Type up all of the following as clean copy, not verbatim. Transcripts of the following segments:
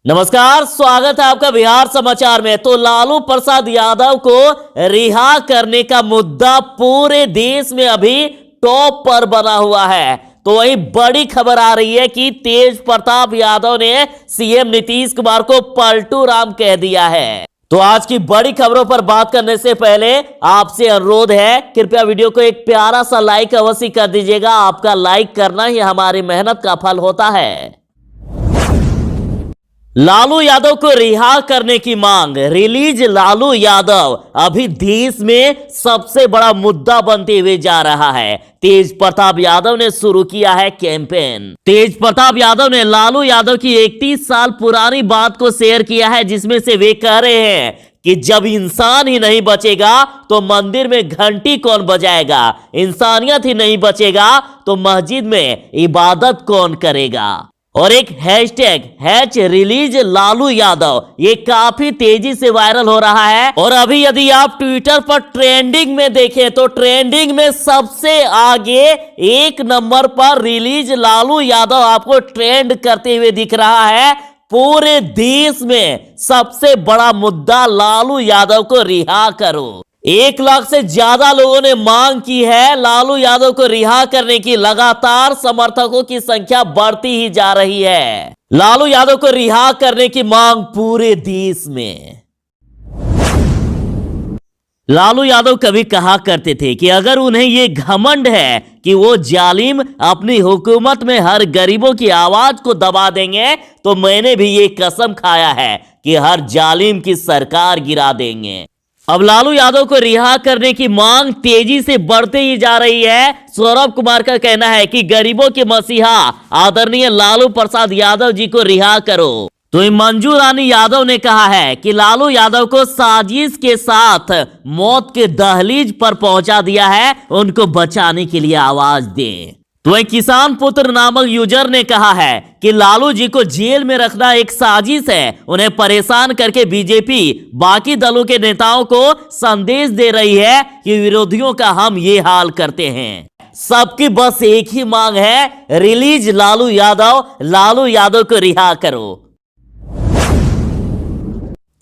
नमस्कार, स्वागत है आपका बिहार समाचार में। तो लालू प्रसाद यादव को रिहा करने का मुद्दा पूरे देश में अभी टॉप पर बना हुआ है। तो वही बड़ी खबर आ रही है कि तेज प्रताप यादव ने सीएम नीतीश कुमार को पलटू राम कह दिया है। तो आज की बड़ी खबरों पर बात करने से पहले आपसे अनुरोध है, कृपया वीडियो को एक प्यारा सा लाइक अवश्य कर दीजिएगा। आपका लाइक करना ही हमारी मेहनत का फल होता है। लालू यादव को रिहा करने की मांग, रिलीज लालू यादव अभी देश में सबसे बड़ा मुद्दा बनते हुए जा रहा है। तेज प्रताप यादव ने शुरू किया है कैंपेन। तेज प्रताप यादव ने लालू यादव की 31 साल पुरानी बात को शेयर किया है, जिसमें से वे कह रहे हैं कि जब इंसान ही नहीं बचेगा तो मंदिर में घंटी कौन बजाएगा, इंसानियत ही नहीं बचेगा तो मस्जिद में इबादत कौन करेगा। और एक hashtag hatch release Lalu Yadav, ये काफी तेजी से वायरल हो रहा है। और अभी यदि आप ट्विटर पर ट्रेंडिंग में देखें तो ट्रेंडिंग में सबसे आगे 1 नंबर पर रिलीज लालू यादव आपको ट्रेंड करते हुए दिख रहा है। पूरे देश में सबसे बड़ा मुद्दा लालू यादव को रिहा करो। 1 लाख से ज्यादा लोगों ने मांग की है लालू यादव को रिहा करने की। लगातार समर्थकों की संख्या बढ़ती ही जा रही है। लालू यादव को रिहा करने की मांग पूरे देश में। लालू यादव कभी कहा करते थे कि अगर उन्हें ये घमंड है कि वो जालिम अपनी हुकूमत में हर गरीबों की आवाज को दबा देंगे, तो मैंने भी ये कसम खाया है कि हर जालिम की सरकार गिरा देंगे। अब लालू यादव को रिहा करने की मांग तेजी से बढ़ते ही जा रही है। सौरभ कुमार का कहना है कि गरीबों के मसीहा आदरणीय लालू प्रसाद यादव जी को रिहा करो। तो मंजू रानी यादव ने कहा है कि लालू यादव को साजिश के साथ मौत के दहलीज पर पहुंचा दिया है, उनको बचाने के लिए आवाज दें। तो वही किसान पुत्र नामक यूजर ने कहा है कि लालू जी को जेल में रखना एक साजिश है। उन्हें परेशान करके बीजेपी बाकी दलों के नेताओं को संदेश दे रही है कि विरोधियों का हम ये हाल करते हैं। सबकी बस एक ही मांग है, रिलीज लालू यादव को रिहा करो।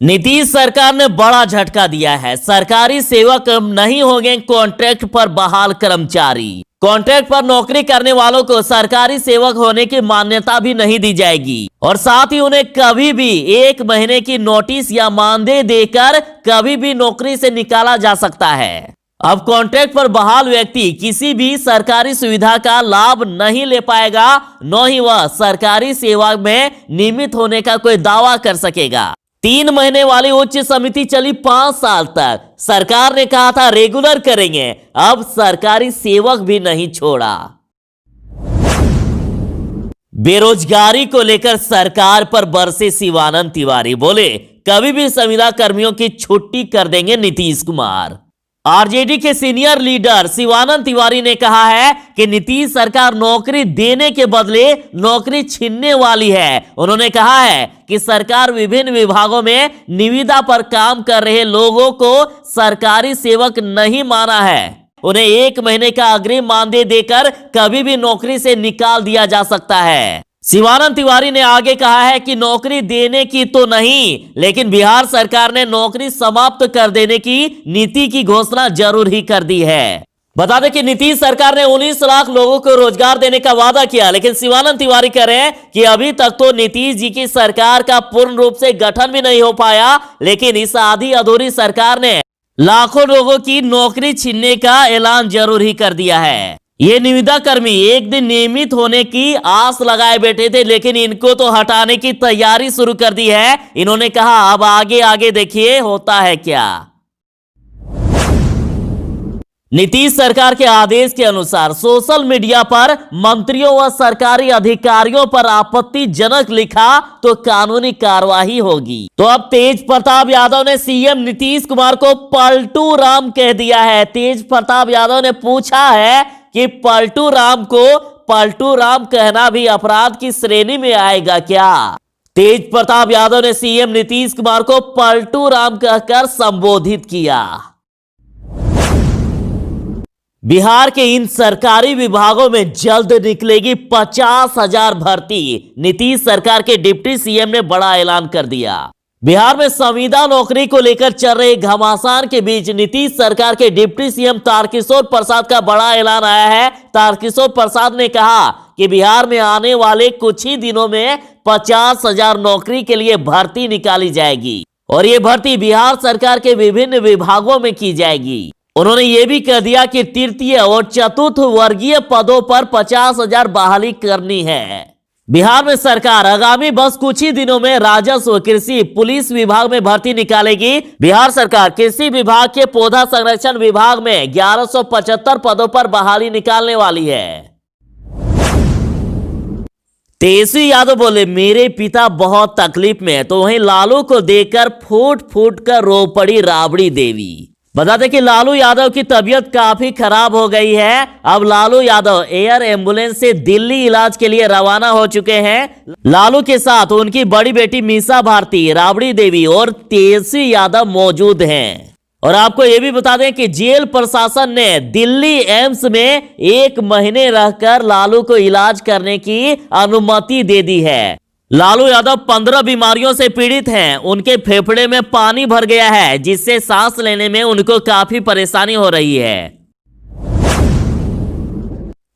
नीतीश सरकार ने बड़ा झटका दिया है। सरकारी सेवक नहीं होंगे कॉन्ट्रैक्ट पर बहाल कर्मचारी। कॉन्ट्रैक्ट पर नौकरी करने वालों को सरकारी सेवक होने की मान्यता भी नहीं दी जाएगी और साथ ही उन्हें कभी भी 1 महीने की नोटिस या मानदेय देकर कभी भी नौकरी से निकाला जा सकता है। अब कॉन्ट्रैक्ट पर बहाल व्यक्ति किसी भी सरकारी सुविधा का लाभ नहीं ले पाएगा, न ही वह सरकारी सेवा में नियमित होने का कोई दावा कर सकेगा। 3 महीने वाली उच्च समिति चली 5 साल तक। सरकार ने कहा था रेगुलर करेंगे, अब सरकारी सेवक भी नहीं छोड़ा। बेरोजगारी को लेकर सरकार पर बरसे शिवानंद तिवारी, बोले कभी भी संविदा कर्मियों की छुट्टी कर देंगे नीतीश कुमार। आरजेडी के सीनियर लीडर शिवानंद तिवारी ने कहा है कि नीतीश सरकार नौकरी देने के बदले नौकरी छीनने वाली है। उन्होंने कहा है कि सरकार विभिन्न विभागों में निविदा पर काम कर रहे लोगों को सरकारी सेवक नहीं माना है। उन्हें 1 महीने का अग्रिम मानदेय देकर कभी भी नौकरी से निकाल दिया जा सकता है। शिवानंद तिवारी ने आगे कहा है कि नौकरी देने की तो नहीं, लेकिन बिहार सरकार ने नौकरी समाप्त कर देने की नीति की घोषणा जरूर ही कर दी है। बता दें कि नीतीश सरकार ने 19 लाख लोगों को रोजगार देने का वादा किया, लेकिन शिवानंद तिवारी कह रहे हैं कि अभी तक तो नीतीश जी की सरकार का पूर्ण रूप से गठन भी नहीं हो पाया, लेकिन इस आधी अधूरी सरकार ने लाखों लोगों की नौकरी छीनने का ऐलान जरूर ही कर दिया है। ये निविदा कर्मी एक दिन नियमित होने की आस लगाए बैठे थे, लेकिन इनको तो हटाने की तैयारी शुरू कर दी है। इन्होंने कहा अब आगे देखिए होता है क्या। नीतीश सरकार के आदेश के अनुसार सोशल मीडिया पर मंत्रियों व सरकारी अधिकारियों पर आपत्तिजनक लिखा तो कानूनी कार्रवाई होगी। तो अब तेज प्रताप यादव ने सीएम नीतीश कुमार को पलटू राम कह दिया है। तेज प्रताप यादव ने पूछा है कि पलटू राम को पलटू राम कहना भी अपराध की श्रेणी में आएगा क्या। तेज प्रताप यादव ने सीएम नीतीश कुमार को पलटू राम कहकर संबोधित किया। बिहार के इन सरकारी विभागों में जल्द निकलेगी 50,000 भर्ती। नीतीश सरकार के डिप्टी सीएम ने बड़ा ऐलान कर दिया। बिहार में संविदा नौकरी को लेकर चल रहे घमासान के बीच नीतीश सरकार के डिप्टी सीएम तारकिशोर प्रसाद का बड़ा ऐलान आया है। तारकिशोर प्रसाद ने कहा कि बिहार में आने वाले कुछ ही दिनों में 50,000 नौकरी के लिए भर्ती निकाली जाएगी और ये भर्ती बिहार सरकार के विभिन्न विभागों में की जाएगी। उन्होंने ये भी कह दिया कि तृतीय और चतुर्थ वर्गीय पदों पर 50,000 बहाली करनी है। बिहार में सरकार आगामी बस कुछ ही दिनों में राजस्व, कृषि, पुलिस विभाग में भर्ती निकालेगी। बिहार सरकार कृषि विभाग के पौधा संरक्षण विभाग में 1175 पदों पर बहाली निकालने वाली है। तेजस्वी यादव बोले, मेरे पिता बहुत तकलीफ में हैं, तो वहीं लालू को देखकर फूट फूट कर रो पड़ी राबड़ी देवी। बता दें कि लालू यादव की तबीयत काफी खराब हो गई है। अब लालू यादव एयर एम्बुलेंस से दिल्ली इलाज के लिए रवाना हो चुके हैं। लालू के साथ उनकी बड़ी बेटी मीसा भारती, राबड़ी देवी और तेजस्वी यादव मौजूद हैं। और आपको यह भी बता दें कि जेल प्रशासन ने दिल्ली एम्स में 1 महीने रहकर लालू को इलाज करने की अनुमति दे दी है। लालू यादव 15 बीमारियों से पीड़ित हैं। उनके फेफड़े में पानी भर गया है, जिससे सांस लेने में उनको काफी परेशानी हो रही है।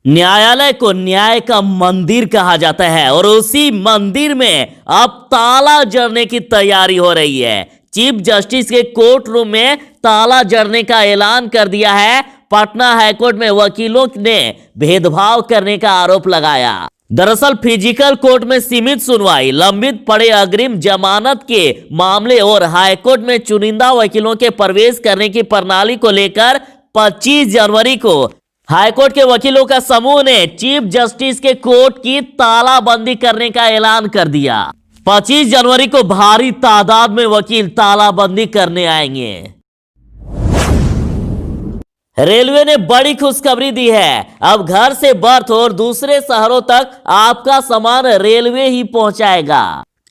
न्यायालय को न्याय का मंदिर कहा जाता है और उसी मंदिर में अब ताला जड़ने की तैयारी हो रही है। चीफ जस्टिस के कोर्ट रूम में ताला जड़ने का ऐलान कर दिया है। पटना हाईकोर्ट में वकीलों ने भेदभाव करने का आरोप लगाया। दरअसल फिजिकल कोर्ट में सीमित सुनवाई, लंबित पड़े अग्रिम जमानत के मामले और हाईकोर्ट में चुनिंदा वकीलों के प्रवेश करने की प्रणाली को लेकर 25 जनवरी को हाईकोर्ट के वकीलों का समूह ने चीफ जस्टिस के कोर्ट की तालाबंदी करने का ऐलान कर दिया। 25 जनवरी को भारी तादाद में वकील तालाबंदी करने आएंगे। रेलवे ने बड़ी खुशखबरी दी है। अब घर से बर्थ और दूसरे शहरों तक आपका सामान रेलवे ही पहुंचाएगा।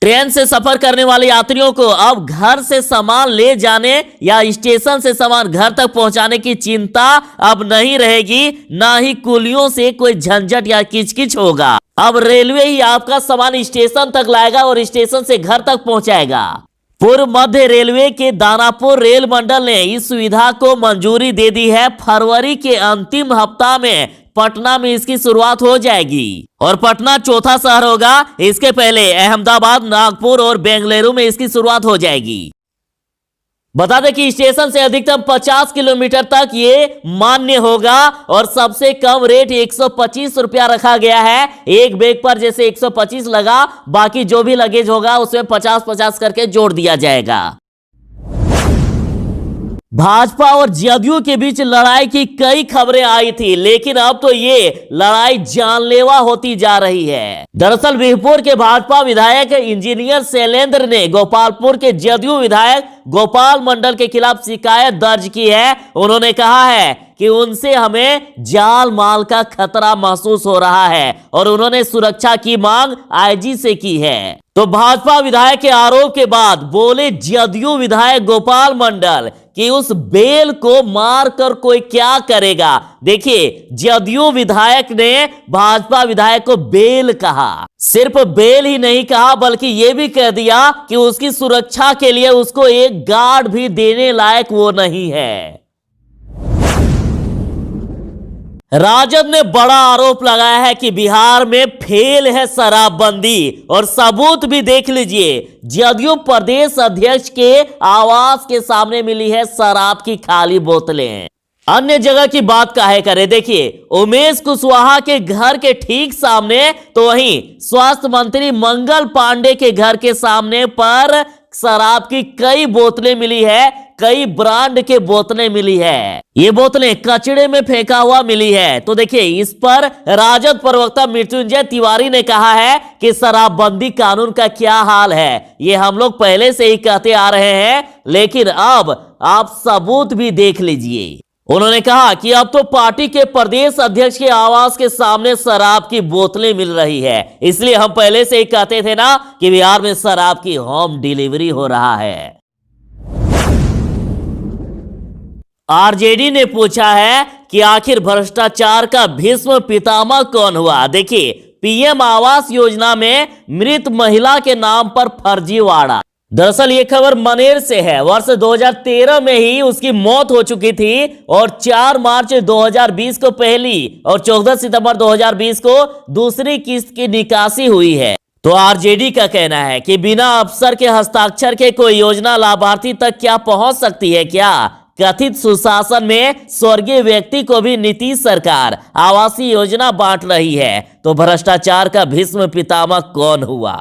ट्रेन से सफर करने वाले यात्रियों को अब घर से सामान ले जाने या स्टेशन से सामान घर तक पहुंचाने की चिंता अब नहीं रहेगी। ना ही कुलियों से कोई झंझट या किचकिच होगा। अब रेलवे ही आपका सामान स्टेशन तक लाएगा और स्टेशन से घर तक पहुंचाएगा। पूर्व मध्य रेलवे के दानापुर रेल मंडल ने इस सुविधा को मंजूरी दे दी है। फरवरी के अंतिम हफ्ता में पटना में इसकी शुरुआत हो जाएगी और पटना चौथा शहर होगा। इसके पहले अहमदाबाद, नागपुर और बेंगलुरु में इसकी शुरुआत हो जाएगी। बता दें कि स्टेशन से अधिकतम 50 किलोमीटर तक ये मान्य होगा और सबसे कम रेट 125 रुपया रखा गया है। एक बैग पर जैसे 125 लगा, बाकी जो भी लगेज होगा उसमें 50-50 करके जोड़ दिया जाएगा। भाजपा और जदयू के बीच लड़ाई की कई खबरें आई थी, लेकिन अब तो ये लड़ाई जानलेवा होती जा रही है। दरअसल बिहपुर के भाजपा विधायक इंजीनियर शैलेंद्र ने गोपालपुर के जदयू विधायक गोपाल मंडल के खिलाफ शिकायत दर्ज की है। उन्होंने कहा है कि उनसे हमें जाल माल का खतरा महसूस हो रहा है और उन्होंने सुरक्षा की मांग आईजी से की है। तो भाजपा विधायक के आरोप के बाद बोले जदयू विधायक गोपाल मंडल कि उस बेल को मार कर कोई क्या करेगा। देखिए, जदयू विधायक ने भाजपा विधायक को बेल कहा। सिर्फ बेल ही नहीं कहा, बल्कि यह भी कह दिया कि उसकी सुरक्षा के लिए उसको एक गार्ड भी देने लायक वो नहीं है। राजद ने बड़ा आरोप लगाया है कि बिहार में फेल है शराबबंदी और सबूत भी देख लीजिए। जदयू प्रदेश अध्यक्ष के आवास के सामने मिली है शराब की खाली बोतलें। अन्य जगह की बात काहे करे। देखिए, उमेश कुशवाहा के घर के ठीक सामने, तो वहीं स्वास्थ्य मंत्री मंगल पांडे के घर के सामने पर शराब की कई बोतलें मिली है। कई ब्रांड के बोतलें मिली है। ये बोतलें कचड़े में फेंका हुआ मिली है। तो देखिए, इस पर राजद प्रवक्ता मृत्युंजय तिवारी ने कहा है कि शराबबंदी कानून का क्या हाल है, ये हम लोग पहले से ही कहते आ रहे हैं, लेकिन अब आप सबूत भी देख लीजिए। उन्होंने कहा कि अब तो पार्टी के प्रदेश अध्यक्ष के आवास के सामने शराब की बोतलें मिल रही है, इसलिए हम पहले से ही कहते थे ना कि बिहार में शराब की होम डिलीवरी हो रहा है। आरजेडी ने पूछा है कि आखिर भ्रष्टाचार का भीष्म पितामह कौन हुआ। देखिए, पीएम आवास योजना में मृत महिला के नाम पर फर्जीवाड़ा। दरअसल ये खबर मनेर से है। वर्ष 2013 में ही उसकी मौत हो चुकी थी और 4 मार्च 2020 को पहली और 14 सितंबर 2020 को दूसरी किस्त की निकासी हुई है। तो आरजेडी का कहना है कि बिना अफसर के हस्ताक्षर के कोई योजना लाभार्थी तक क्या पहुंच सकती है क्या? कथित सुशासन में स्वर्गीय व्यक्ति को भी नीतीश सरकार आवासीय योजना बांट रही है, तो भ्रष्टाचार का भीष्म पितामह कौन हुआ?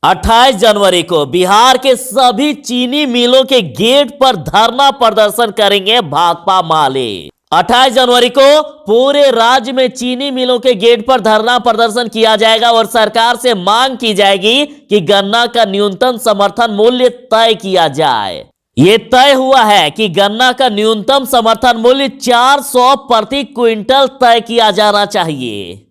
28 जनवरी को बिहार के सभी चीनी मिलों के गेट पर धरना प्रदर्शन करेंगे भाकपा माले। 28 जनवरी को पूरे राज्य में चीनी मिलों के गेट पर धरना प्रदर्शन किया जाएगा और सरकार से मांग की जाएगी कि गन्ना का न्यूनतम समर्थन मूल्य तय किया जाए। ये तय हुआ है कि गन्ना का न्यूनतम समर्थन मूल्य 400 प्रति क्विंटल तय किया जाना चाहिए।